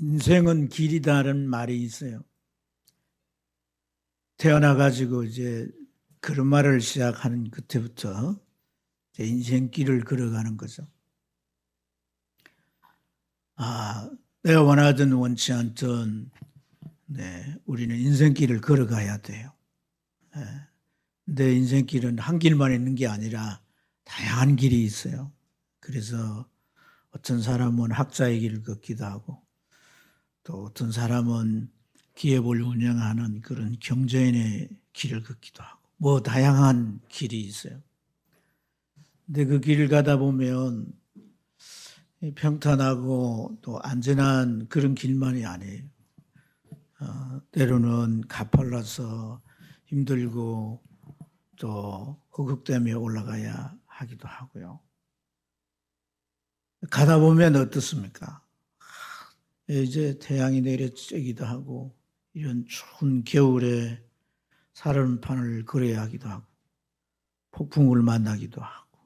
인생은 길이다는 말이 있어요. 태어나가지고 이제 걸음마를 시작하는 그때부터 인생길을 걸어가는 거죠. 내가 원하든 원치 않든 우리는 인생길을 걸어가야 돼요. 근데 인생길은 한 길만 있는 게 아니라 다양한 길이 있어요. 그래서 어떤 사람은 학자의 길을 걷기도 하고 또 어떤 사람은 기업을 운영하는 그런 경제인의 길을 걷기도 하고 뭐 다양한 길이 있어요. 근데 그 길을 가다 보면 평탄하고 또 안전한 그런 길만이 아니에요. 때로는 가팔라서 힘들고 또 흑흑대며 올라가야 하기도 하고요. 가다 보면 어떻습니까? 이제 태양이 내려쬐기도 하고 이런 추운 겨울에 사른판을 걸어야 하기도 하고 폭풍을 만나기도 하고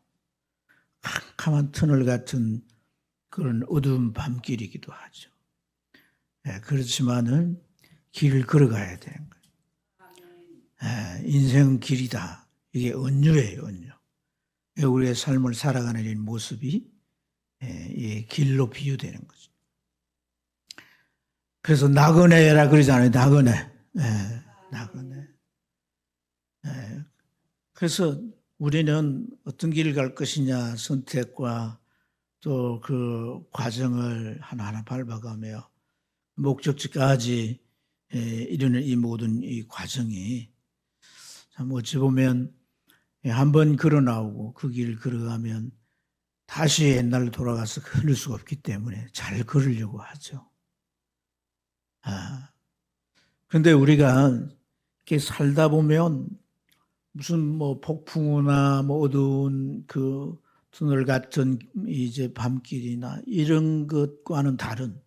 캄캄한 터널 같은 그런 어두운 밤길이기도 하죠. 그렇지만은 길을 걸어가야 되는 거예요. 인생은 길이다. 이게 은유예요, 은유. 우리의 삶을 살아가는 이 모습이 길로 비유되는 거죠. 그래서 나그네라 그러잖아요. 나그네. 나그네. 그래서 우리는 어떤 길을 갈 것이냐 선택과 또 그 과정을 하나하나 밟아가며 목적지까지 이르는 이 모든 이 과정이 참 어찌 보면 한번 걸어 나오고 그 길을 걸어가면 다시 옛날로 돌아가서 걸을 수가 없기 때문에 잘 걸으려고 하죠. 그런데 우리가 이렇게 살다 보면 무슨 뭐 폭풍우나 뭐 어두운 그 터널 같은 이제 밤길이나 이런 것과는 다른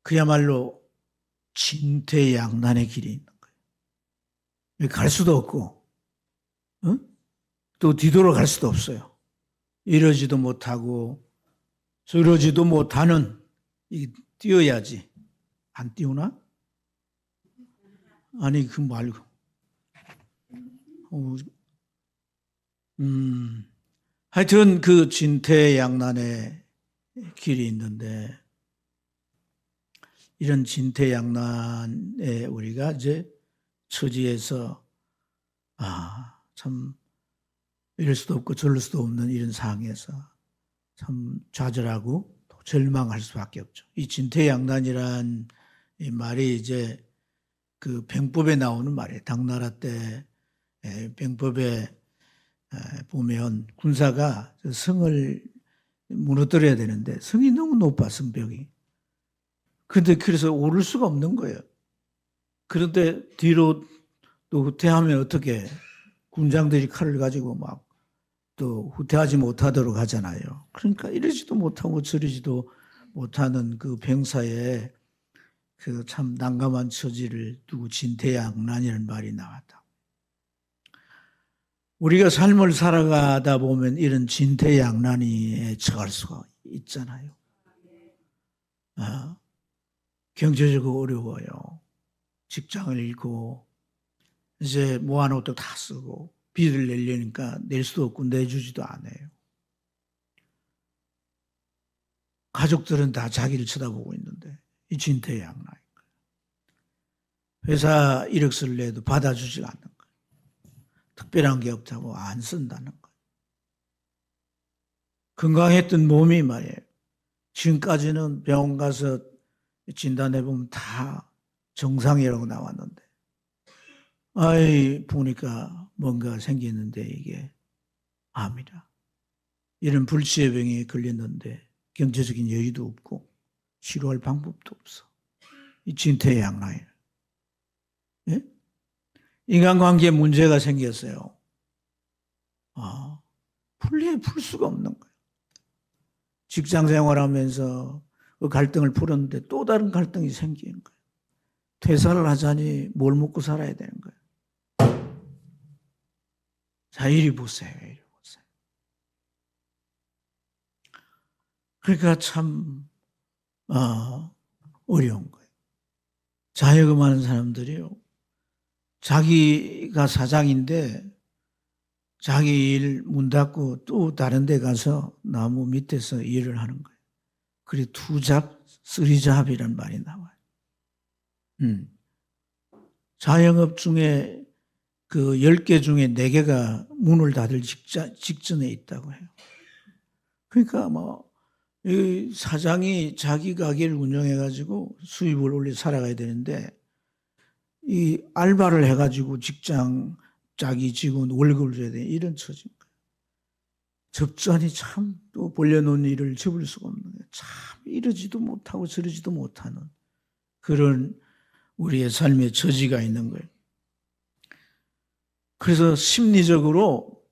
그야말로 진퇴양난의 길이 있는 거예요. 갈 수도 없고, 또 뒤돌아갈 수도 없어요. 이러지도 못하고 저러지도 못하는 뛰어야지. 안 뛰우나? 아니 그 말고. 하여튼 그 진퇴양난의 길이 있는데 이런 진퇴양난에 우리가 이제 처지에서 참 이럴 수도 없고 저럴 수도 없는 이런 상황에서 참 좌절하고 또 절망할 수밖에 없죠. 이 진퇴양난이란 이 말이 이제 그 병법에 나오는 말이에요. 당나라 때 병법에 보면 군사가 성을 무너뜨려야 되는데 성이 너무 높아 성벽이. 그런데 그래서 오를 수가 없는 거예요. 그런데 뒤로 또 후퇴하면 어떻게 군장들이 칼을 가지고 막 또 후퇴하지 못하도록 하잖아요. 그러니까 이러지도 못하고 저러지도 못하는 그 병사의 그 참 난감한 처지를 두고 진퇴양난이라는 말이 나왔다. 우리가 삶을 살아가다 보면 이런 진퇴양난에 처할 수가 있잖아요. 경제적으로 어려워요. 직장을 잃고 이제 모아놓은 것도 다 쓰고 빚을 내려니까 낼 수도 없고 내주지도 않아요. 가족들은 다 자기를 쳐다보고 있는데 이 진퇴양난. 회사 이력서를 내도 받아주질 않는 거예요. 특별한 게 없다고 안 쓴다는 거예요. 건강했던 몸이 말이에요. 지금까지는 병원 가서 진단해보면 다 정상이라고 나왔는데 보니까 뭔가 생겼는데 이게 암이라. 이런 불치의 병에 걸렸는데 경제적인 여유도 없고 치료할 방법도 없어. 이 진퇴양난이에요. 예? 인간관계에 문제가 생겼어요. 풀 수가 없는 거예요. 직장 생활하면서 그 갈등을 풀었는데 또 다른 갈등이 생기는 거예요. 퇴사를 하자니 뭘 먹고 살아야 되는 거예요. 자, 이리 보세요. 이리 보세요. 그러니까 참 어려운 거예요. 자영업하는 사람들이요. 자기가 사장인데 자기 일 문 닫고 또 다른 데 가서 나무 밑에서 일을 하는 거예요. 그래 2잡, 3잡이란 말이 나와요. 자영업 중에 그 10개 중에 4개가 문을 닫을 직전에 있다고 해요. 그러니까 이 사장이 자기 가게를 운영해가지고 수입을 올려 살아가야 되는데 이 알바를 해가지고 직장 자기 직원 월급을 줘야 돼. 이런 처지인 거예요. 접전이 참 또 벌려놓은 일을 접을 수가 없는 거예요. 참 이러지도 못하고 저러지도 못하는 그런 우리의 삶의 처지가 있는 거예요. 그래서 심리적으로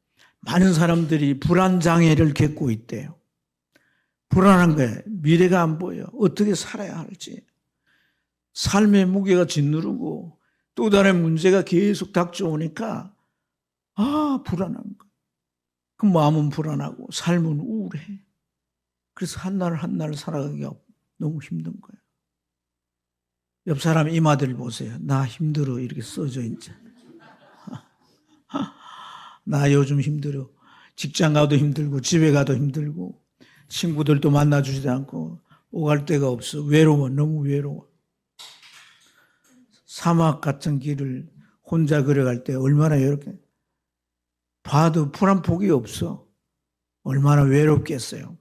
많은 사람들이 불안장애를 겪고 있대요. 불안한 거예요. 미래가 안 보여. 어떻게 살아야 할지. 삶의 무게가 짓누르고 또 다른 문제가 계속 닥쳐오니까 불안한 거예요. 그 마음은 불안하고 삶은 우울해. 그래서 한 날 한 날 살아가기가 너무 힘든 거예요. 옆 사람 이마들 보세요. 나 힘들어 이렇게 써져 있죠. 나 요즘 힘들어. 직장 가도 힘들고 집에 가도 힘들고 친구들도 만나주지도 않고 오갈 데가 없어. 외로워. 너무 외로워. 사막 같은 길을 혼자 걸어갈 때 얼마나 이렇게 봐도 풀 한 폭이 없어. 얼마나 외롭겠어요.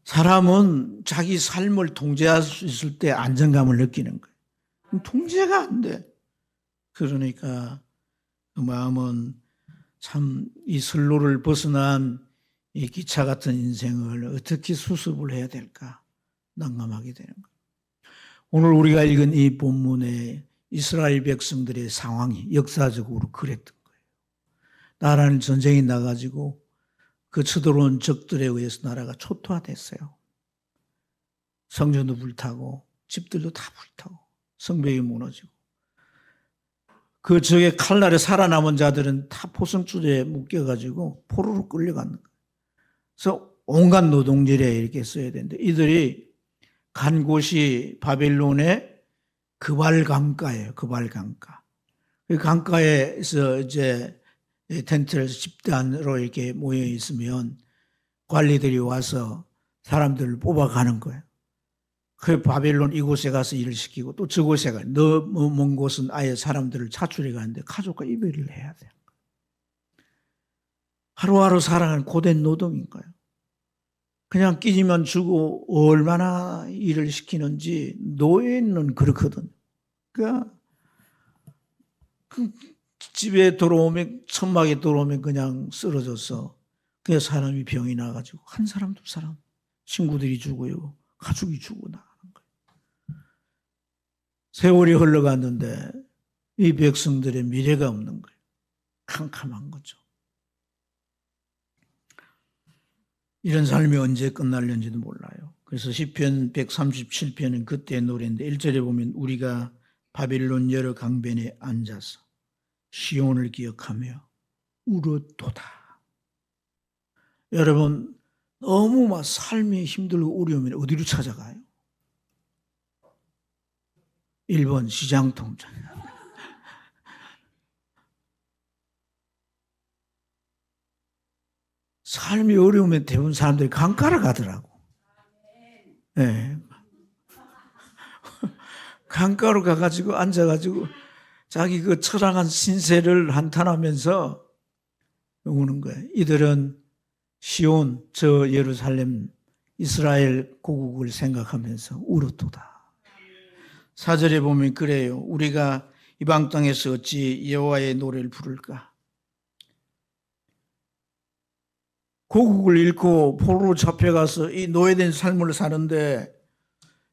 사람은 자기 삶을 통제할 수 있을 때 안정감을 느끼는 거예요. 통제가 안 돼. 그러니까 그 마음은 참 이 선로를 벗어난 이 기차 같은 인생을 어떻게 수습을 해야 될까 난감하게 되는 거예요. 오늘 우리가 읽은 이 본문에 이스라엘 백성들의 상황이 역사적으로 그랬던 거예요. 나라는 전쟁이 나가지고 그 쳐들어온 적들에 의해서 나라가 초토화됐어요. 성전도 불타고 집들도 다 불타고 성벽이 무너지고 그 적의 칼날에 살아남은 자들은 다 포성줄에 묶여가지고 포로로 끌려가는 거예요. 그래서 온갖 노동절에 이렇게 써야 되는데 이들이 간 곳이 바벨론의 그발 강가예요. 그발 강가. 그 강가에서 이제 텐트를 집단으로 이렇게 모여 있으면 관리들이 와서 사람들을 뽑아가는 거예요. 그 바벨론 이곳에 가서 일을 시키고 또 저곳에 가. 너무 먼 곳은 아예 사람들을 차출해 가는데 가족과 이별을 해야 돼요. 하루하루 살아가는 고된 노동인 거예요. 그냥 끼지만 주고 얼마나 일을 시키는지 노예는 그렇거든요. 그러니까 그 집에 들어오면 천막에 들어오면 그냥 쓰러져서 그 사람이 병이 나가지고 한 사람 두 사람 친구들이 죽어요. 가족이 죽고 나가는 거예요. 세월이 흘러갔는데 이 백성들의 미래가 없는 거예요. 캄캄한 거죠. 이런 삶이 언제 끝날는지도 몰라요. 그래서 시편 137편은 그때의 노래인데 1절에 보면 우리가 바빌론 여러 강변에 앉아서 시온을 기억하며 울었도다. 여러분 너무 막 삶이 힘들고 어려우면 어디로 찾아가요? 1번 시장통장. 삶이 어려우면 대부분 사람들이 강가를 가더라고. 네. 강가로 가가지고 앉아가지고 자기 그 처량한 신세를 한탄하면서 우는 거예요. 이들은 시온, 저 예루살렘, 이스라엘 고국을 생각하면서 울었도다. 4절에 보면 그래요. 우리가 이방 땅에서 어찌 여호와의 노래를 부를까? 고국을 잃고 포로로 잡혀가서 이 노예된 삶을 사는데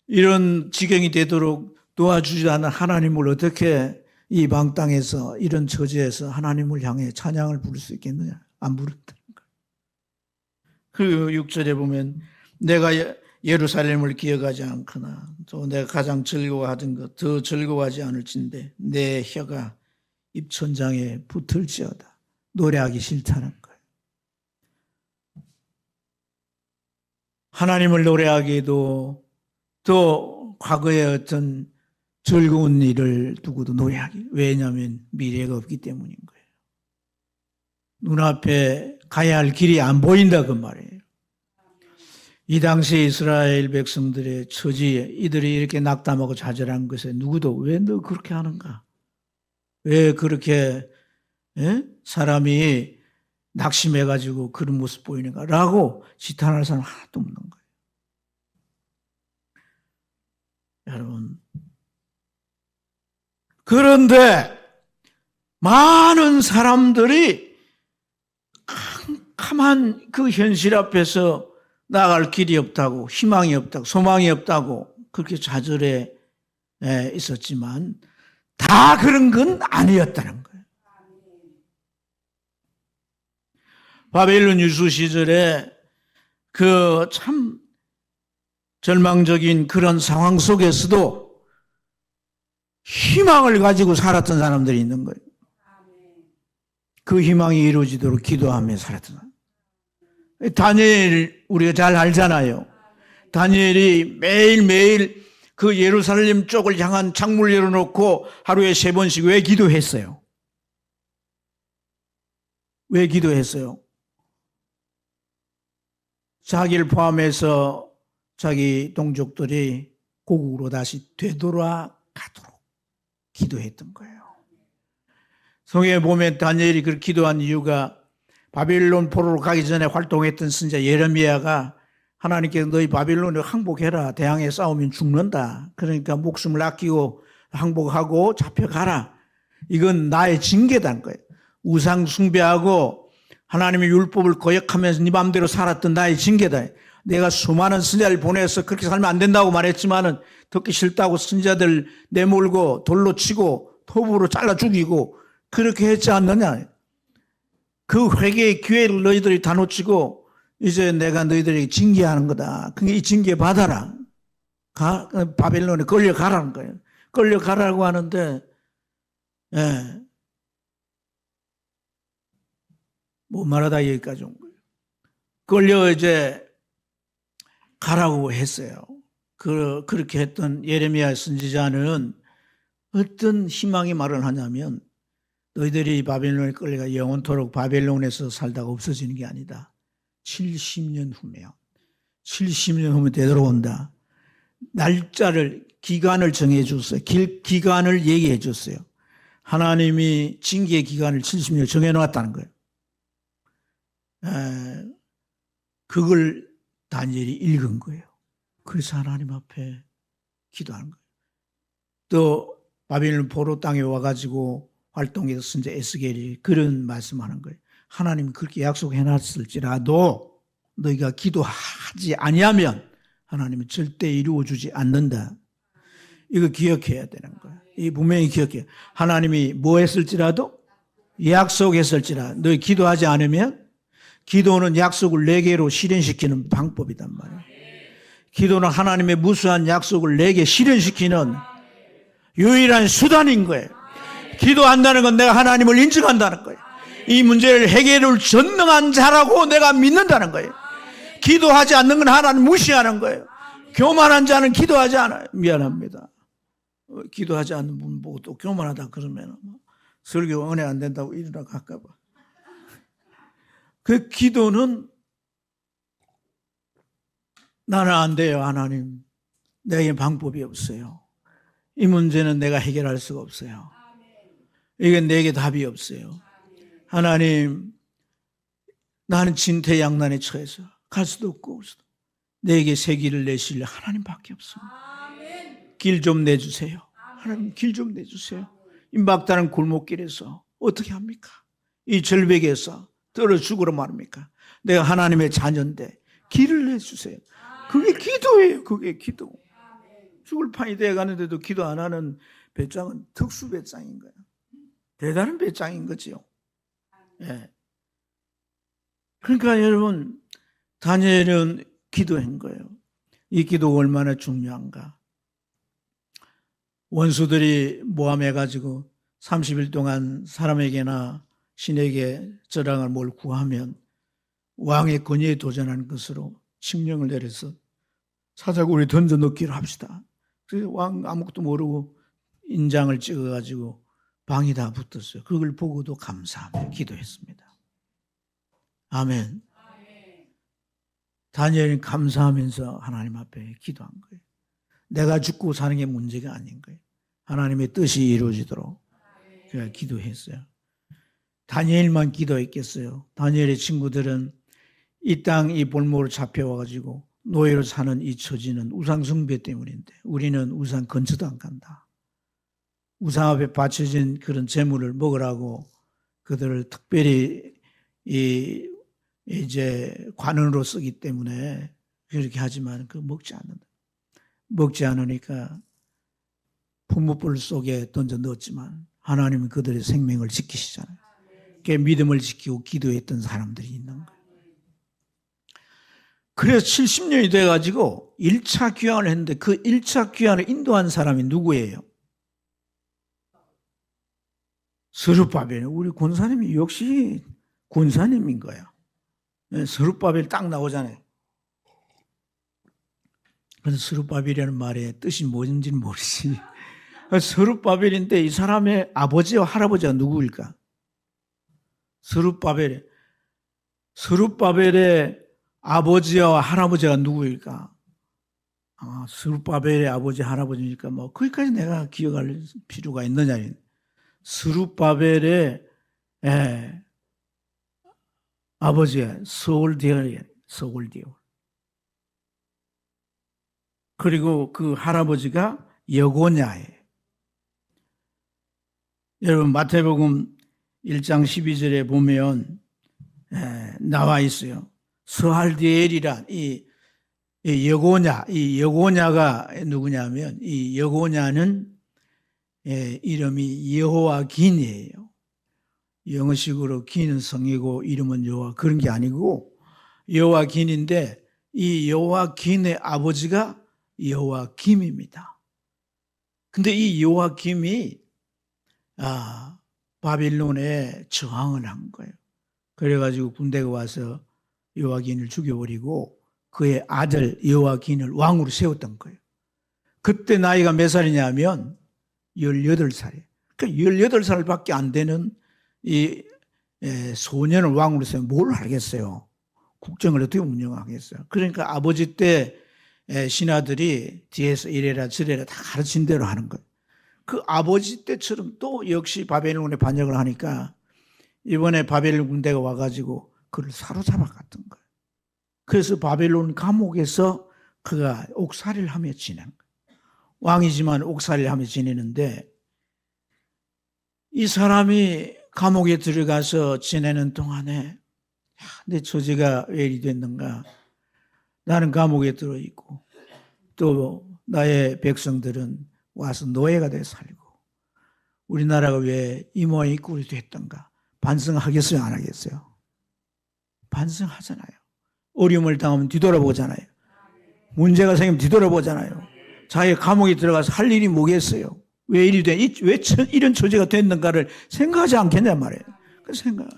이런 지경이 되도록 도와주지 않은 하나님을 어떻게 이방 땅에서 이런 처지에서 하나님을 향해 찬양을 부를 수 있겠느냐? 안 부른다는 거예요. 그리고 6절에 보면 내가 예루살렘을 기억하지 않거나 또 내가 가장 즐거워하던 것 더 즐거워하지 않을진데 내 혀가 입천장에 붙을지어다. 노래하기 싫다는 거예요. 하나님을 노래하기에도 또 과거의 어떤 즐거운 일을 두고도 노래하기. 왜냐하면 미래가 없기 때문인 거예요. 눈앞에 가야 할 길이 안 보인다 그 말이에요. 이 당시 이스라엘 백성들의 처지에 이들이 이렇게 낙담하고 좌절한 것에 누구도 왜 너 그렇게 하는가? 왜 그렇게 사람이 낙심해가지고 그런 모습 보이는가? 라고 지탄할 사람 하나도 없는 거예요. 여러분, 그런데 많은 사람들이 캄캄한 그 현실 앞에서 나아갈 길이 없다고, 희망이 없다고, 소망이 없다고 그렇게 좌절해 있었지만 다 그런 건 아니었다는 거예요. 바벨론 유수 시절에 그 참 절망적인 그런 상황 속에서도 희망을 가지고 살았던 사람들이 있는 거예요. 그 희망이 이루어지도록 기도하며 살았던 사람. 다니엘 우리가 잘 알잖아요. 다니엘이 매일매일 그 예루살렘 쪽을 향한 창문을 열어놓고 하루에 3번씩 왜 기도했어요? 왜 기도했어요? 자기를 포함해서 자기 동족들이 고국으로 다시 되돌아가도록 기도했던 거예요. 성경에 보면 다니엘이 그렇게 기도한 이유가 바벨론 포로로 가기 전에 활동했던 선지자 예레미야가 하나님께서 너희 바벨론을 항복해라. 대항해 싸우면 죽는다. 그러니까 목숨을 아끼고 항복하고 잡혀가라. 이건 나의 징계다는 거예요. 우상 숭배하고 하나님의 율법을 거역하면서 네 맘대로 살았던 나의 징계다. 내가 수많은 선지자를 보내서 그렇게 살면 안 된다고 말했지만은 듣기 싫다고 선지자들 내몰고 돌로 치고 톱으로 잘라 죽이고 그렇게 했지 않느냐. 그 회개의 기회를 너희들이 다 놓치고 이제 내가 너희들에게 징계하는 거다. 그게 이 징계 받아라. 바벨론에 끌려가라는 거예요. 끌려가라고 하는데 뭐 말하다 여기까지 온 거예요. 끌려 이제 가라고 했어요. 그렇게 했던 예레미야 선지자는 어떤 희망의 말을 하냐면 너희들이 바벨론에 끌려가 영원토록 바벨론에서 살다가 없어지는 게 아니다. 70년 후면 70년 후면 되돌아온다. 날짜를 기간을 정해 줬어요. 기간을 얘기해 줬어요. 하나님이 징계의 기간을 70년 정해 놓았다는 거예요. 그걸 다니엘이 읽은 거예요. 그래서 하나님 앞에 기도하는 거예요. 또 바벨론 포로 땅에 와가지고 활동해서 선지자 에스겔이 그런 말씀하는 거예요. 하나님이 그렇게 약속해놨을지라도 너희가 기도하지 아니하면 하나님은 절대 이루어주지 않는다. 이거 기억해야 되는 거예요. 이 분명히 기억해요. 하나님이 뭐 했을지라도 약속했을지라 너희 기도하지 않으면 기도는 약속을 4개로 실현시키는 방법이단 말이에요. 기도는 하나님의 무수한 약속을 4개 실현시키는 유일한 수단인 거예요. 기도한다는 건 내가 하나님을 인정한다는 거예요. 이 문제를 해결을 전능한 자라고 내가 믿는다는 거예요. 기도하지 않는 건 하나님 무시하는 거예요. 교만한 자는 기도하지 않아요. 미안합니다. 기도하지 않는 분 보고 또 교만하다 그러면 설교 은혜 안 된다고 이러다 갈까 봐. 그 기도는 나는 안 돼요, 하나님. 내게 방법이 없어요. 이 문제는 내가 해결할 수가 없어요. 이게 내게 답이 없어요. 하나님, 나는 진퇴양난에 처해서 갈 수도 없고 올 수도. 내게 새 길을 내실 하나님밖에 없습니다. 길 좀 내주세요. 하나님 길 좀 내주세요. 이 막다른 골목길에서 어떻게 합니까? 이 절벽에서 떨어 죽으러 말합니까? 내가 하나님의 자녀인데 길을 내주세요. 그게 기도예요. 그게 기도. 죽을 판이 돼가는데도 기도 안 하는 배짱은 특수 배짱인 거예요. 대단한 배짱인 거지요. 예. 그러니까 여러분, 다니엘은 기도한 거예요. 이 기도가 얼마나 중요한가. 원수들이 모함해가지고 30일 동안 사람에게나 신에게 저랑을 뭘 구하면 왕의 권위에 도전하는 것으로 칙령을 내려서 사자굴에 던져 넣기로 합시다. 그래서 왕 아무것도 모르고 인장을 찍어가지고 방이 다 붙었어요. 그걸 보고도 감사하며 기도했습니다. 아멘. 다니엘은 감사하면서 하나님 앞에 기도한 거예요. 내가 죽고 사는 게 문제가 아닌 거예요. 하나님의 뜻이 이루어지도록 제가 기도했어요. 다니엘만 기도했겠어요. 다니엘의 친구들은 이 땅 이 볼모로 잡혀와가지고 노예로 사는 이 처지는 우상 숭배 때문인데 우리는 우상 근처도 안 간다. 우상 앞에 바쳐진 그런 재물을 먹으라고 그들을 특별히 이제 관원으로 쓰기 때문에 그렇게 하지만 그 먹지 않는다. 먹지 않으니까 분무불 속에 던져 넣었지만 하나님은 그들의 생명을 지키시잖아요. 그 믿음을 지키고 기도했던 사람들이 있는 거예요. 그래서 70년이 돼가지고 1차 귀환을 했는데 그 1차 귀환을 인도한 사람이 누구예요? 스룹바벨. 우리 권사님이 역시 권사님인 거야. 스룹바벨 딱 나오잖아요. 그래서 스룹바벨이라는 말의 뜻이 뭔지는 모르지. 스룹바벨인데 이 사람의 아버지와 할아버지가 누구일까? 스룹바벨의 아버지와 할아버지가 누구일까? 스룹바벨의 아버지, 할아버지니까 뭐 거기까지 내가 기억할 필요가 있느냐. 스룹바벨의 아버지가 스올디얼이에요. 스올디얼. 그리고 그 할아버지가 여고냐예요. 여러분 마태복음 1장 12절에 보면 나와 있어요. 스알디엘이란 이 여고냐가 누구냐면 이 여고냐는 이름이 여호와긴이에요. 영어식으로 긴은 성이고 이름은 여호와 그런 게 아니고 여호와긴인데 이 여호와긴의 아버지가 여호와김입니다. 근데 이 여호와김이 바빌론에 저항을 한 거예요. 그래가지고 군대가 와서 여호와긴을 죽여버리고 그의 아들 여호와긴을 왕으로 세웠던 거예요. 그때 나이가 몇 살이냐면 18살이에요. 그러니까 18살밖에 안 되는 이 소년을 왕으로 세우면 뭘 하겠어요? 국정을 어떻게 운영하겠어요? 그러니까 아버지 때 신하들이 뒤에서 이래라 저래라 다 가르친 대로 하는 거예요. 그 아버지 때처럼 또 역시 바벨론에 반역을 하니까 이번에 바벨론 군대가 와가지고 그를 사로잡아 갔던 거예요. 그래서 바벨론 감옥에서 그가 옥살이를 하며 지낸 거예요. 왕이지만 옥살이를 하며 지내는데 이 사람이 감옥에 들어가서 지내는 동안에 내 처지가 왜 이리 됐는가. 나는 감옥에 들어있고 또 나의 백성들은 와서 노예가 돼 살고 우리나라가 왜 이 모양 이 꼴이 됐던가. 반성하겠어요? 안 하겠어요? 반성하잖아요. 어려움을 당하면 뒤돌아보잖아요. 문제가 생기면 뒤돌아보잖아요. 자기 감옥에 들어가서 할 일이 뭐겠어요? 왜 이리 돼? 왜 이런 처지가 됐는가를 생각하지 않겠냐 말이에요. 그 생각.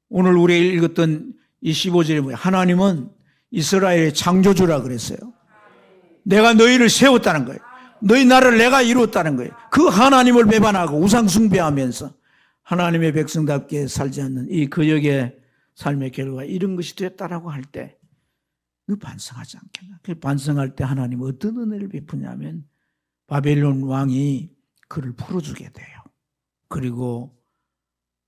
오늘 우리가 읽었던 이 15절에 뭐예요? 하나님은 이스라엘의 창조주라 그랬어요. 내가 너희를 세웠다는 거예요. 너희 나라를 내가 이루었다는 거예요. 그 하나님을 배반하고 우상 숭배하면서 하나님의 백성답게 살지 않는 이 거역의 삶의 결과 이런 것이 됐다라고 할 때 너 반성하지 않겠나? 그 반성할 때 하나님 어떤 은혜를 베푸냐면 바벨론 왕이 그를 풀어주게 돼요. 그리고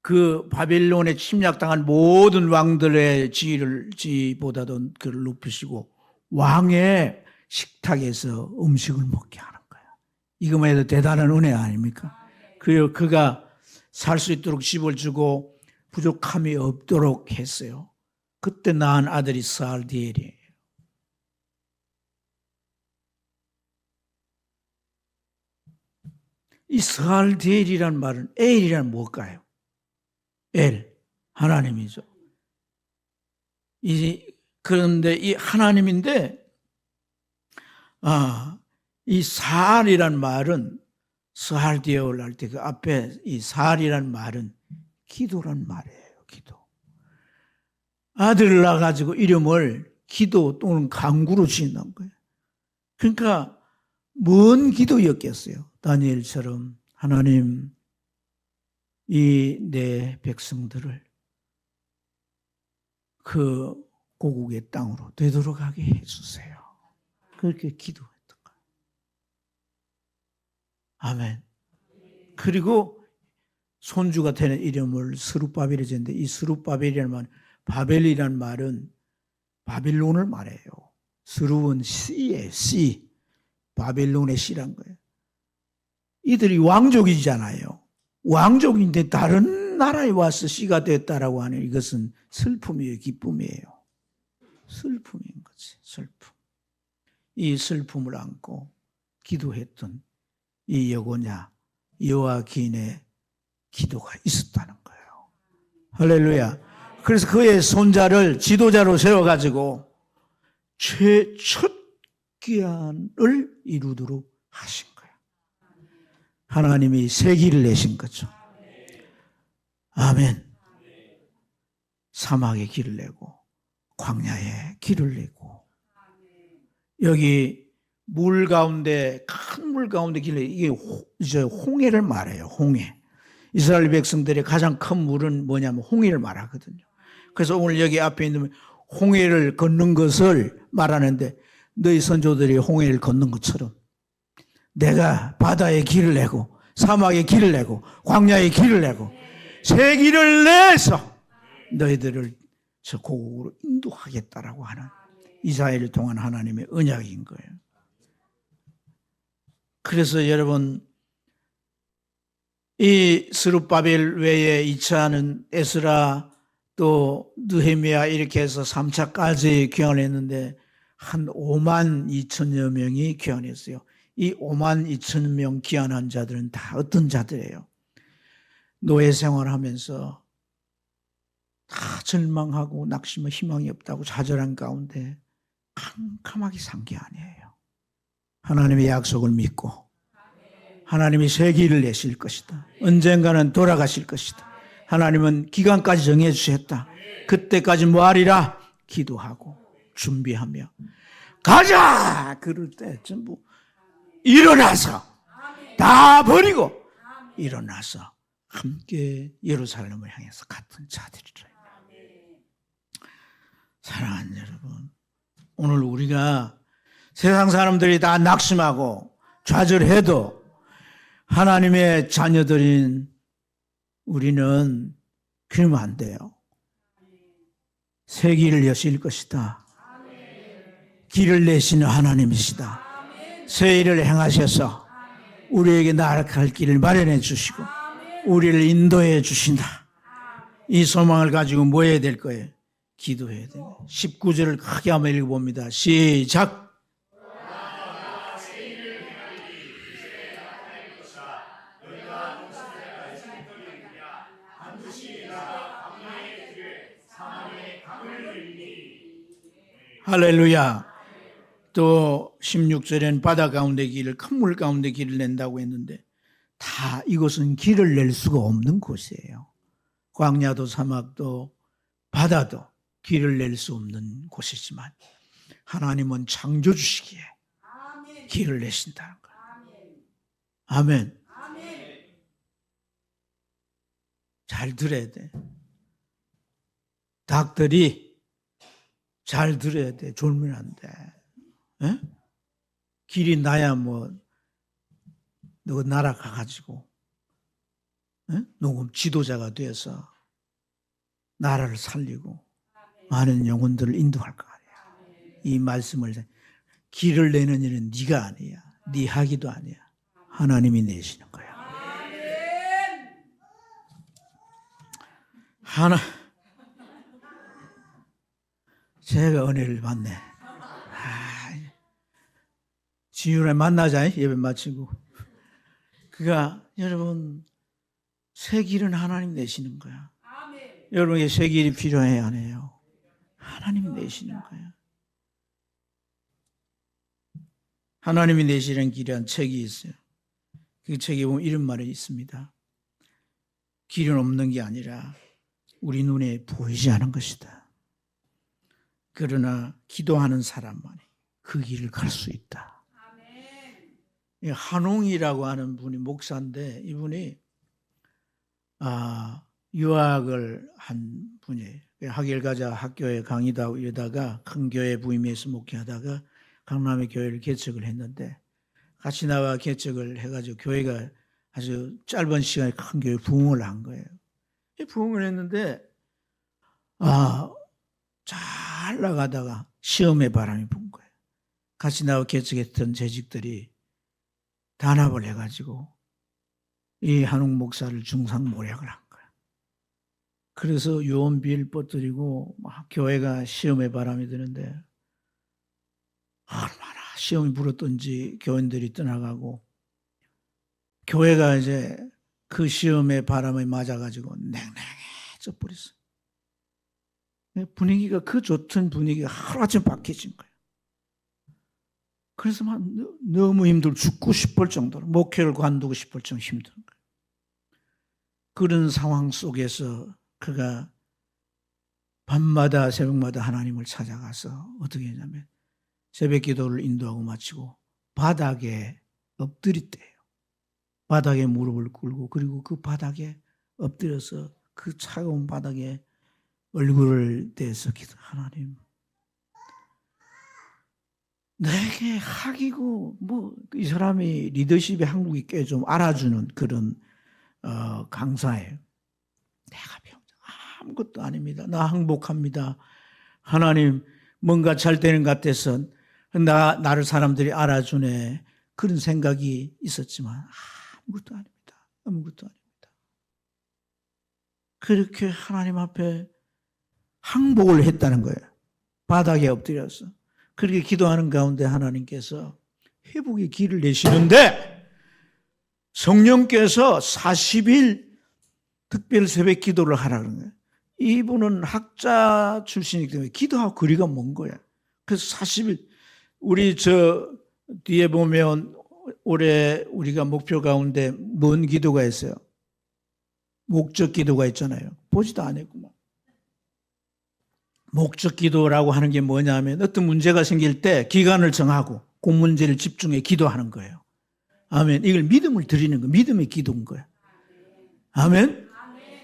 그 바벨론에 침략당한 모든 왕들의 지위보다도 그를 높이시고 왕의 식탁에서 음식을 먹게 하는 거야. 이것만 해도 대단한 은혜 아닙니까? 그리고 그가 살 수 있도록 집을 주고 부족함이 없도록 했어요. 그때 낳은 아들이 스알디엘이에요. 이 스알디엘이란 말은 엘이란 뭘까요? 엘, 하나님이죠. 그런데 이 하나님인데, 이 사알이란 말은 스알디엘 할 때 그 앞에 이 사알이란 말은 기도란 말이에요. 기도. 아들을 낳아가지고 이름을 기도 또는 강구로 지은 거예요. 그러니까 뭔 기도였겠어요. 다니엘처럼 하나님 이 내 백성들을 그 고국의 땅으로 되돌아가게 해주세요. 그렇게 기도했던 거예요. 아멘. 그리고 손주가 되는 이름을 스룹바벨이 지었는데 이 스룹바벨이라는 말은 바벨이라는 말은 바빌론을 말해요. 스룹은 씨예요. 씨. 바빌론의 씨란 거예요. 이들이 왕족이잖아요. 왕족인데 다른 나라에 와서 씨가 됐다라고 하는 이것은 슬픔이에요. 기쁨이에요. 슬픔인 거지. 슬픔. 이 슬픔을 안고 기도했던 이 여고냐 여호와긴의 기도가 있었다는 거예요. 할렐루야. 그래서 그의 손자를 지도자로 세워가지고 첫 기한을 이루도록 하신 거예요. 하나님이 새 길을 내신 거죠. 아멘. 사막에 길을 내고 광야에 길을 내고 여기 물 가운데 큰 물 가운데 길을 이게 이제 홍해를 말해요. 홍해. 이스라엘 백성들의 가장 큰 물은 뭐냐면 홍해를 말하거든요. 그래서 오늘 여기 앞에 있는 홍해를 걷는 것을 말하는데 너희 선조들이 홍해를 걷는 것처럼 내가 바다에 길을 내고 사막에 길을 내고 광야에 길을 내고 새 길을 내서 너희들을 저 고국으로 인도하겠다라고 하는 이스라엘을 통한 하나님의 언약인 거예요. 그래서 여러분 이 스룹바벨 외에 2차는 에스라 또 느헤미야 이렇게 해서 3차까지 귀환했는데 한 5만 2천여 명이 귀환했어요. 이 5만 2천 명 귀환한 자들은 다 어떤 자들이에요? 노예 생활하면서 다 절망하고 낙심하고 희망이 없다고 좌절한 가운데 캄캄하게 산 게 아니에요. 하나님의 약속을 믿고 하나님이 새 길을 내실 것이다. 언젠가는 돌아가실 것이다. 하나님은 기간까지 정해 주셨다. 그때까지 뭐 하리라? 기도하고 준비하며 가자! 그럴 때 전부 일어나서 다 버리고 일어나서 함께 예루살렘을 향해서 같은 자들이라. 사랑하는 여러분, 오늘 우리가 세상 사람들이 다 낙심하고 좌절해도 하나님의 자녀들인 우리는 그러면 안 돼요. 새 길을 여실 것이다. 길을 내시는 하나님이시다. 새 일을 행하셔서 우리에게 나아갈 길을 마련해 주시고 우리를 인도해 주신다. 이 소망을 가지고 뭐 해야 될 거예요? 기도해야 돼요. 19절을 크게 한번 읽어봅니다. 시작. 할렐루야. 또 16절에는 바다 가운데 길을 큰 물 가운데 길을 낸다고 했는데 다 이곳은 길을 낼 수가 없는 곳이에요. 광야도 사막도 바다도 길을 낼 수 없는 곳이지만 하나님은 창조주시기에 길을 내신다는 거예요. 아멘. 잘 들어야 돼. 닭들이 잘 들어야 돼. 졸면 안 돼. 에? 길이 나야 뭐 너 날아가가지고 녹음 지도자가 돼서 나라를 살리고 많은 영혼들을 인도할 거 아니야. 이 말씀을 길을 내는 일은 네가 아니야. 네 하기도 아니야. 하나님이 내시는 거야. 제가 은혜를 받네. 지윤에 만나자. 예배 마치고. 그가 여러분 새 길은 하나님 내시는 거야. 여러분에게 새 길이 필요해요, 안 해요? 하나님이 내시는 거야. 하나님이 내시는 길이란 책이 있어요. 그 책에 보면 이런 말이 있습니다. 길은 없는 게 아니라 우리 눈에 보이지 않은 것이다. 그러나 기도하는 사람만이 그 길을 갈 수 있다. 한웅이라고 하는 분이 목사인데 이분이 유학을 한 분이에요. 하길가자 학교에 강의도 하고 이러다가 큰 교회 부임해서 목회하다가 강남의 교회를 개척을 했는데 같이 나와 개척을 해가지고 교회가 아주 짧은 시간에 큰 교회 부흥을 한 거예요. 부흥을 했는데 잘 나가다가 시험의 바람이 분 거예요. 같이 나와 개척했던 재직들이 단합을 해가지고 이 한웅 목사를 중상모략을 한 거예요. 그래서 유언비를 뻗들이고 막 교회가 시험의 바람이 드는데 얼마나 시험이 불었던지 교인들이 떠나가고 교회가 이제 그 시험의 바람에 맞아가지고 냉랭해져 버렸어요. 분위기가 그 좋던 분위기가 하루아침에 바뀌어진 거예요. 그래서 막 너무 힘들고 죽고 싶을 정도로 목회를 관두고 싶을 정도로 힘든 거예요. 그런 상황 속에서 그가 밤마다 새벽마다 하나님을 찾아가서 어떻게 했냐면 새벽 기도를 인도하고 마치고 바닥에 엎드렸대요. 바닥에 무릎을 꿇고 그리고 그 바닥에 엎드려서 그 차가운 바닥에 얼굴을 대서 기도. 하나님, 내게 학이고 뭐 이 사람이 리더십의 한국이 꽤 좀 알아주는 그런 강사예요. 내가 병자 아무것도 아닙니다. 나 행복합니다. 하나님 뭔가 잘 되는 것 같아서 나를 사람들이 알아주네. 그런 생각이 있었지만 아무것도 아닙니다. 아무것도 아닙니다. 그렇게 하나님 앞에 항복을 했다는 거예요. 바닥에 엎드려서. 그렇게 기도하는 가운데 하나님께서 회복의 길을 내시는데 성령께서 40일 특별 새벽 기도를 하라는 거예요. 이분은 학자 출신이기 때문에 기도하고 거리가 먼 거야. 그래서 40일 우리 저 뒤에 보면 올해 우리가 목표 가운데 뭔 기도가 있어요? 목적 기도가 있잖아요. 보지도 않았구만. 목적 기도라고 하는 게 뭐냐면 어떤 문제가 생길 때 기간을 정하고 그 문제를 집중해 기도하는 거예요. 아멘. 이걸 믿음을 드리는 거, 믿음의 기도인 거예요. 아멘.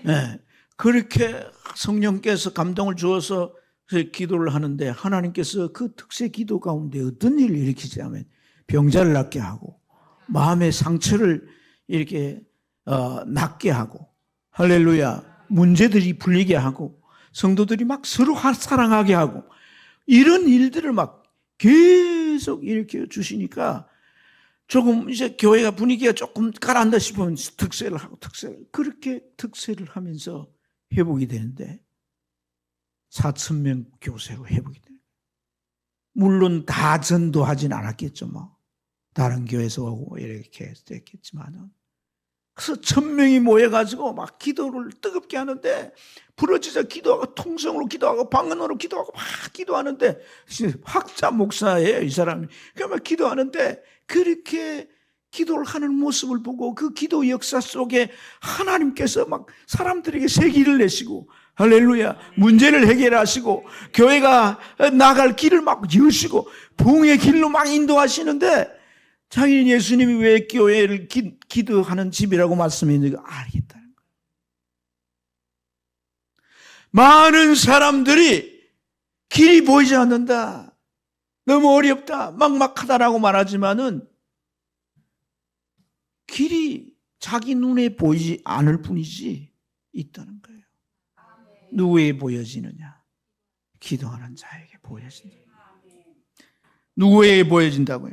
네. 그렇게 성령께서 감동을 주어서 기도를 하는데 하나님께서 그 특세 기도 가운데 어떤 일을 일으키자면 병자를 낫게 하고 마음의 상처를 이렇게 낫게 하고 할렐루야 문제들이 풀리게 하고 성도들이 막 서로 사랑하게 하고 이런 일들을 막 계속 일으켜 주시니까 조금 이제 교회가 분위기가 조금 가라앉다 싶으면 특세를 하고 그렇게 특세를 하면서 회복이 되는데 4,000명 교세로 회복이 돼요. 물론 다 전도하진 않았겠죠. 뭐 다른 교회에서 오고 이렇게 됐겠지만은 그래서 1,000명이 모여가지고 막 기도를 뜨겁게 하는데 부러지자 기도하고 통성으로 기도하고 방언으로 기도하고 막 기도하는데 학자 목사예요 이 사람이. 그러면 기도하는데 그렇게 기도를 하는 모습을 보고 그 기도 역사 속에 하나님께서 막 사람들에게 새 길을 내시고 할렐루야 문제를 해결하시고 교회가 나갈 길을 막 여시고 부흥의 길로 막 인도하시는데 자기는 예수님이 왜 교회를 기도하는 집이라고 말씀했는지 알겠다는 거예요. 많은 사람들이 길이 보이지 않는다. 너무 어렵다. 막막하다라고 말하지만은 길이 자기 눈에 보이지 않을 뿐이지 있다는 거예요. 누구에게 보여지느냐? 기도하는 자에게 보여진다. 누구에게 보여진다고요?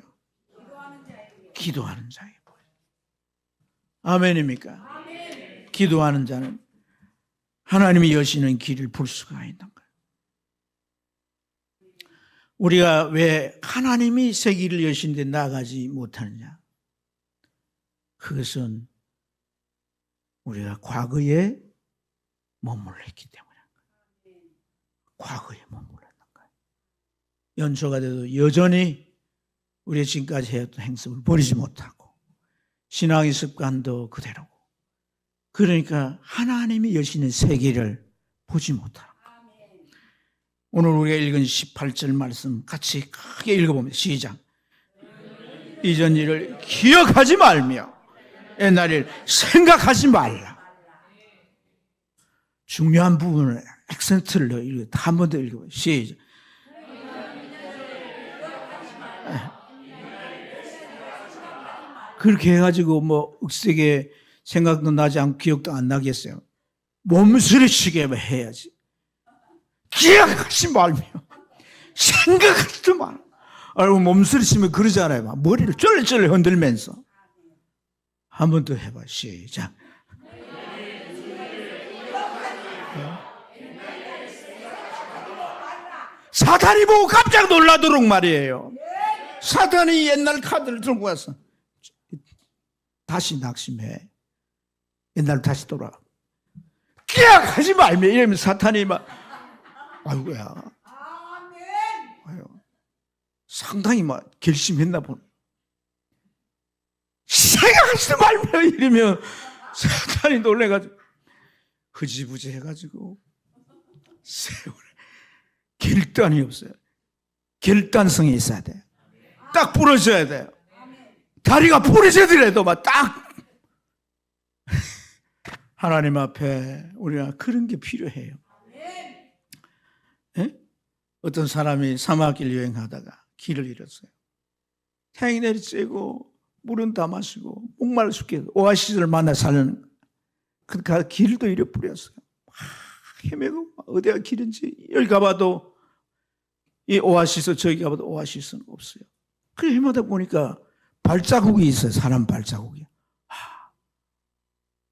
기도하는 자에게 보여진다. 아멘입니까? 아멘. 기도하는 자는 하나님이 여시는 길을 볼 수가 있는 거예요. 우리가 왜 하나님이 새 길을 여시는데 나가지 못하느냐? 그것은 우리가 과거에 머물렀기 때문에 과거에 머물렀는 거예요. 연초가 돼도 여전히 우리가 지금까지 해왔던 행습을 버리지 못하고 신앙의 습관도 그대로고 그러니까 하나님이 여시는 세계를 보지 못하는 거예요. 오늘 우리가 읽은 18절 말씀 같이 크게 읽어봅니다. 시작. 이전 일을 기억하지 말며 옛날 일 생각하지 말라. 중요한 부분을 액센트를 한 번 더 읽어봐요. 시작. 그렇게 해가지고 뭐 억세게 생각도 나지 않고 기억도 안 나겠어요. 몸서리치게 해야지. 기억하지 말며 생각하지도 마. 알고 몸서리치면 그러잖아요. 막 머리를 쫄래쫄래 흔들면서. 한 번 더 해봐. 시작. 사탄이 보고 깜짝 놀라도록 말이에요. 사탄이 옛날 카드를 들고 와서 다시 낙심해. 옛날로 다시 돌아가. 기억하지 말며 이러면 사탄이 막 아이고야. 아유, 상당히 막 결심했나 보네. 생각하지도 말며 이러면 사탄이 놀래가지고 흐지부지 해가지고 세월에 결단이 없어요. 결단성이 있어야 돼요. 딱 부러져야 돼요. 다리가 부러지더라도 막 딱 하나님 앞에 우리가 그런 게 필요해요. 네? 어떤 사람이 사막길 여행하다가 길을 잃었어요. 태양이 내리쬐고 물은 다 마시고 목말라 죽겠어. 오아시스를 만나 살려는 그 길도 잃어버렸어요. 헤매고 어디가 길인지 여기 가봐도 이 오아시스 저기 가봐도 오아시스는 없어요. 그래 헤매다 보니까 발자국이 있어요. 사람 발자국이.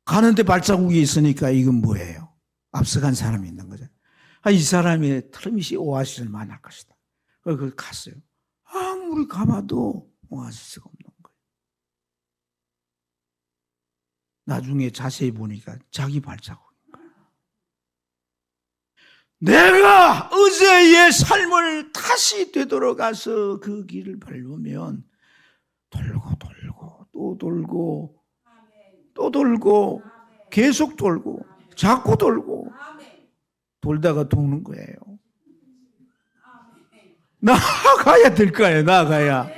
가는데 발자국이 있으니까 이건 뭐예요? 앞서간 사람이 있는 거죠. 이 사람이 트럼시 오아시스를 만날 것이다. 그걸 갔어요. 아무리 가봐도 오아시스가 없는 거예요. 나중에 자세히 보니까 자기 발자국인 거예요. 내가 어제의 삶을 다시 되돌아가서 그 길을 밟으면 돌고 또 돌고 또 돌고 계속 돌고 자꾸 돌고 돌다가 도는 거예요. 나아가야 될 거 아니에요. 나아가야.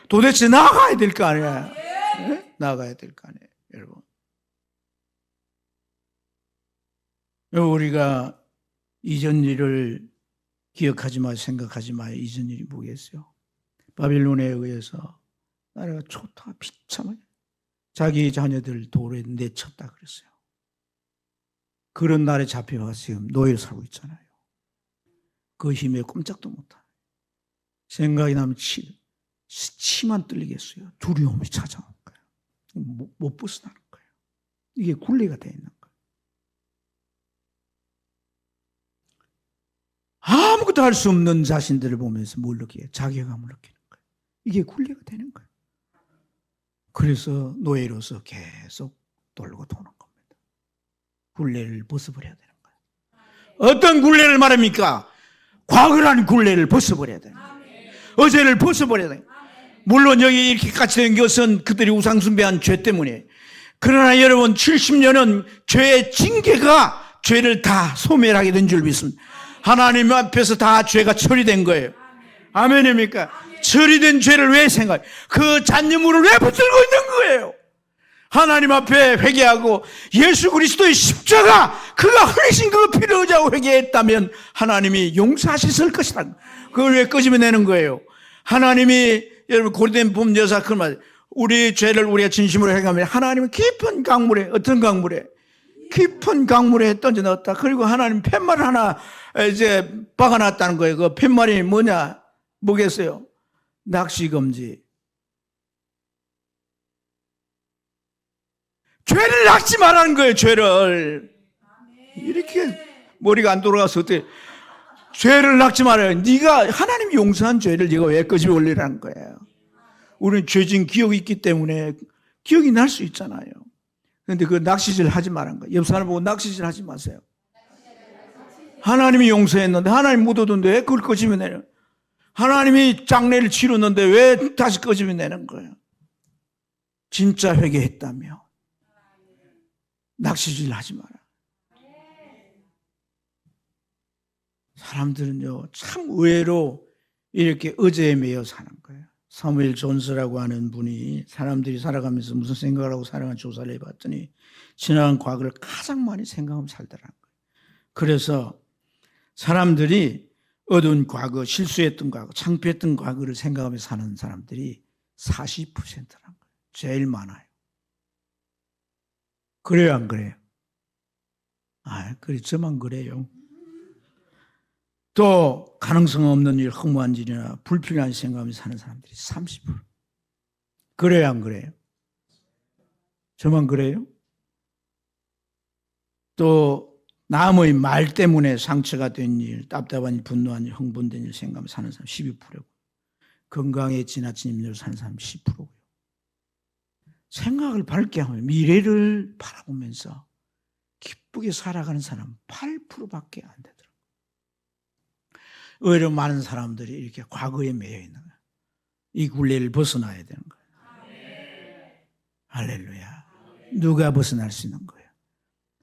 도대체 나아가야 될 거 아니에요. 네? 나아가야 될 거 아니에요. 여러분. 우리가 이전 일을 기억하지 마, 생각하지 마. 이전 일이 뭐겠어요? 바빌론에 의해서 나라가 초토화 비참하게 자기 자녀들 돌에 내쳤다 그랬어요. 그런 날에 잡혀가 지금 노예로 살고 있잖아요. 그 힘에 꼼짝도 못하네. 생각이 나면 치만 떨리겠어요. 두려움이 찾아오는 거예요. 못 벗어나는 거예요. 이게 굴레가 되어 있는 거예요. 아무것도 할 수 없는 자신들을 보면서 뭘 느끼게 자괴감을 느끼는 거예요. 이게 굴레가 되는 거예요. 그래서 노예로서 계속 돌고 도는 겁니다. 굴레를 벗어버려야 되는 거예요. 어떤 굴레를 말합니까? 과거라는 굴레를 벗어버려야 되는 거예요. 어제를 벗어버려야 돼요. 물론 여기 이렇게 같이 된 것은 그들이 우상숭배한 죄 때문에. 그러나 여러분 70년은 죄의 징계가 죄를 다 소멸하게 된 줄 믿습니다. 하나님 앞에서 다 죄가 처리된 거예요. 아멘입니까? 처리된 죄를 왜 생각해? 그 잔여물을 왜 붙들고 있는 거예요? 하나님 앞에 회개하고 예수 그리스도의 십자가 그가 흘리신 그 피를 의지하고 회개했다면 하나님이 용서하셨을 것이다. 그걸 왜 끄집어내는 거예요? 하나님이 여러분 고린도에 보면 여사 그 말 우리 죄를 우리가 진심으로 회개하면 하나님은 깊은 강물에 어떤 강물에 깊은 강물에 던져 넣었다. 그리고 하나님 팻말 하나 이제 박아놨다는 거예요. 그 팻말이 뭐냐? 뭐겠어요? 낚시 금지. 죄를 낚지 말라는 거예요. 죄를 이렇게 머리가 안 돌아가서 어떻게 죄를 낚지 말아요. 네가 하나님이 용서한 죄를 네가 왜 끄집어 올리라는 거예요. 우리는 죄진 기억이 있기 때문에 기억이 날 수 있잖아요. 그런데 그 낚시질 하지 말라는 거예요. 옆 사람 보고 낚시질 하지 마세요. 하나님이 용서했는데 하나님 묻어둔데 왜 그걸 끄집어내요? 하나님이 장례를 치렀는데 왜 다시 끄집어내는 거예요? 진짜 회개했다며 낚시질 하지 마라. 사람들은요, 참 의외로 이렇게 의제에 매여 사는 거예요. 사무엘 존스라고 하는 분이 사람들이 살아가면서 무슨 생각을 하고 살아가는 조사를 해봤더니 지나간 과거를 가장 많이 생각하면 살더라는 거예요. 그래서 사람들이 어두운 과거, 실수했던 과거, 창피했던 과거를 생각하며 사는 사람들이 40%라는 거예요. 제일 많아요. 그래요, 안 그래요? 그래, 저만 그래요. 또 가능성 없는 일, 허무한 일이나 불필요한 생각하며 사는 사람들이 30%. 그래요, 안 그래요? 저만 그래요? 또 남의 말 때문에 상처가 된 일, 답답한 일, 분노한 일, 흥분된 일 생각하며 사는 사람 12%고 건강에 지나친 힘으로 사는 사람 10%고요. 생각을 밝게 하면 미래를 바라보면서 기쁘게 살아가는 사람 8%밖에 안 되더라고요. 의외로 많은 사람들이 이렇게 과거에 매여 있는 거예요. 이 굴레를 벗어나야 되는 거예요. 할렐루야. 누가 벗어날 수 있는 거예요?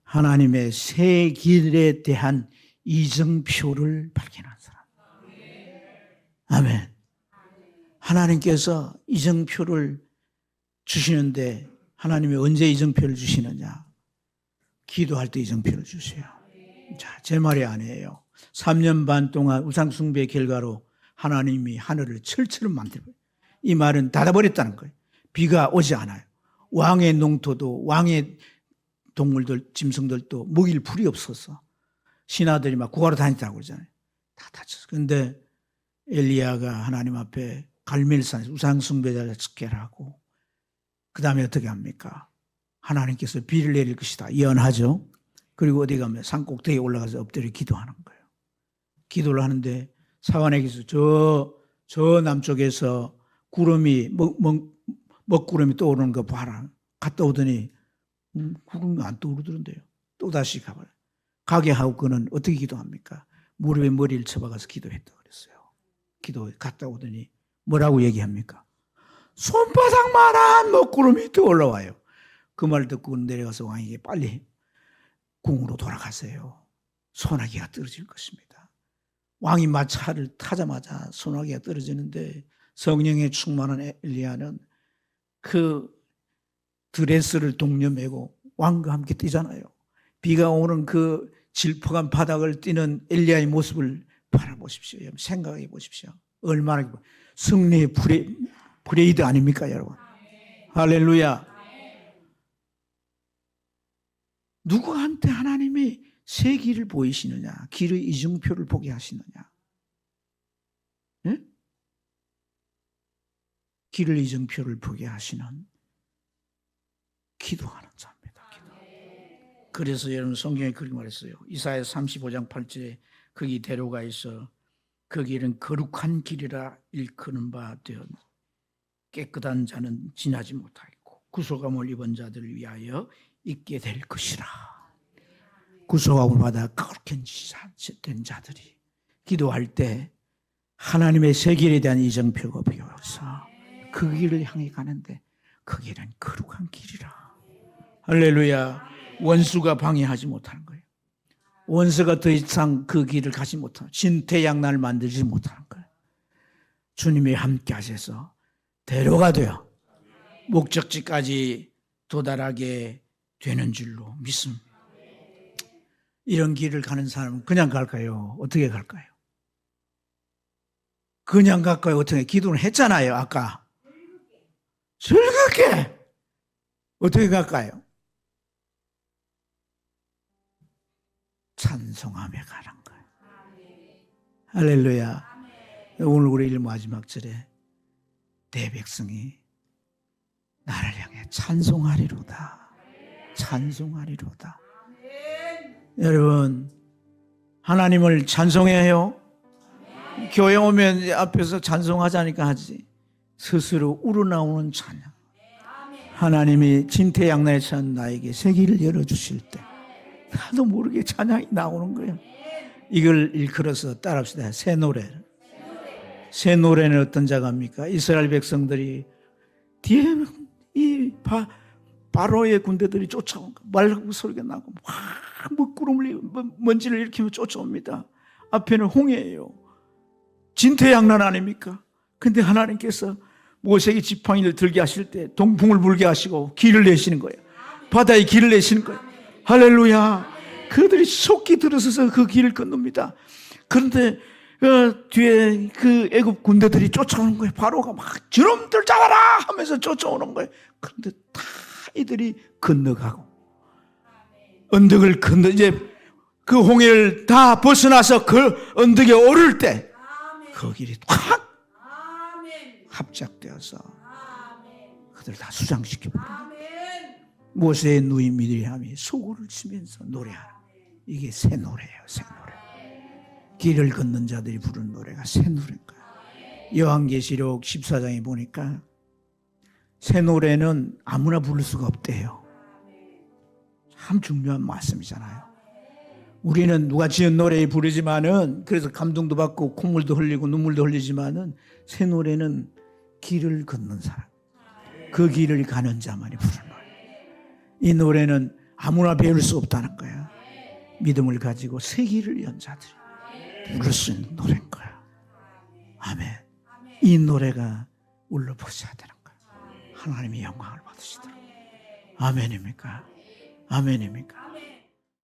하나님의 새 길에 대한 이정표를 발견한 사람. 아멘. 하나님께서 이정표를 주시는데 하나님이 언제 이정표를 주시느냐? 기도할 때 이정표를 주세요. 자, 제 말이 아니에요. 3년 반 동안 우상숭배 결과로 하나님이 하늘을 철처럼 만들어요. 이 말은 닫아버렸다는 거예요. 비가 오지 않아요. 왕의 농토도 왕의 동물들, 짐승들도 먹일 풀이 없어서 신하들이 막 구하러 다녔다고 그러잖아요. 다 다쳤어요. 그런데 엘리야가 하나님 앞에 갈멜산에서 우상숭배자를 즉결하고 그 다음에 어떻게 합니까? 하나님께서 비를 내릴 것이다. 예언하죠. 그리고 어디 가면 산 꼭대기에 올라가서 엎드려 기도하는 거예요. 기도를 하는데 사관에게서 저 남쪽에서 구름이 먹구름이 떠오르는 거 봐라. 갔다 오더니 구름이 안 떠오르더런데요. 또다시 가봐요. 가게 하고 그는 어떻게 기도합니까? 무릎에 머리를 쳐박아서 기도했다고 그랬어요. 기도 갔다 오더니 뭐라고 얘기합니까? 손바닥만한 먹구름이 떠올라와요. 그 말 듣고 내려가서 왕에게 빨리 궁으로 돌아가세요. 소나기가 떨어질 것입니다. 왕이 마차를 타자마자 소나기가 떨어지는데 성령에 충만한 엘리야는 그 드레스를 동여매고 왕과 함께 뛰잖아요. 비가 오는 그 질퍽한 바닥을 뛰는 엘리야의 모습을 바라보십시오. 생각해 보십시오. 얼마나 승리의 브레이드 아닙니까, 여러분? 할렐루야. 누구한테 하나님이 새 길을 보이시느냐? 길의 이정표를 보게 하시느냐? 네? 길의 이정표를 보게 하시는 기도하는 자입니다. 기도. 그래서 여러분 성경에 그렇게 말했어요. 이사야 35장 8절에 거기 대로가 있어 그 길은 거룩한 길이라 일컫는 바 되었 깨끗한 자는 지나지 못하겠고 구속함을 입은 자들을 위하여 있게 될 것이라. 구속함을 받아 거룩한 된 자들이 기도할 때 하나님의 새 길에 대한 이정표가 보여서 그 길을 향해 가는데 그 길은 거룩한 길이라. 할렐루야. 원수가 방해하지 못하는 거예요. 원수가 더 이상 그 길을 가지 못하는, 진퇴양난을 만들지 못하는 거예요. 주님이 함께 하셔서 대로가 되어 목적지까지 도달하게 되는 줄로 믿습니다. 이런 길을 가는 사람은 그냥 갈까요? 어떻게 갈까요? 그냥 갈까요? 어떻게? 기도를 했잖아요, 아까. 즐겁게! 어떻게 갈까요? 찬송하며 가는 거예요. 할렐루야. 오늘 우리 일 마지막 절에 내 백성이 나를 향해 찬송하리로다. 찬송하리로다. 여러분, 하나님을 찬송해야 해요. 교회 오면 앞에서 찬송하자니까 하지. 스스로 우러나오는 찬양. 하나님이 진퇴양난에 처한 나에게 새 길을 열어주실 때 나도 모르게 찬양이 나오는 거예요. 이걸 일컬어서 따라합시다. 새 노래. 새 노래는 어떤 자가입니까? 이스라엘 백성들이 뒤에 이 바로의 군대들이 쫓아온 거, 말 소리가 나고 막 먹구름을 먼지를 일으키며 쫓아옵니다. 앞에는 홍해예요. 진퇴양난 아닙니까? 근데 하나님께서 모세에게 지팡이를 들게 하실 때 동풍을 불게 하시고 길을 내시는 거예요. 바다에 길을 내시는 거예요. 할렐루야. 그들이 속히 들어서서 그 길을 건넙니다. 그런데 뒤에 그 애굽 군대들이 쫓아오는 거예요. 바로가 막 저놈들 잡아라 하면서 쫓아오는 거예요. 그런데 다 이들이 건너가고 언덕을 건너 이제 그 홍해를 다 벗어나서 그 언덕에 오를 때 그 길이 확 합작되어서 그들 다 수장시켜버립니다. 모세의 누이 미리암이 소고를 치면서 노래하는 이게 새 노래예요. 새 노래. 길을 걷는 자들이 부르는 노래가 새 노래인 거예요. 요한계시록 14장에 보니까 새 노래는 아무나 부를 수가 없대요. 참 중요한 말씀이잖아요. 우리는 누가 지은 노래 부르지만은 그래서 감동도 받고 콧물도 흘리고 눈물도 흘리지만은 새 노래는 길을 걷는 사람, 그 길을 가는 자만이 부르는 노래. 이 노래는 아무나 배울 수 없다는 거야. 믿음을 가지고 새 길을 연 자들이 부를 수 있는 노래인 거야. 아멘. 이 노래가 울려버려야 되는 거야. 하나님이 영광을 받으시도록. 아멘입니까? 아멘입니까?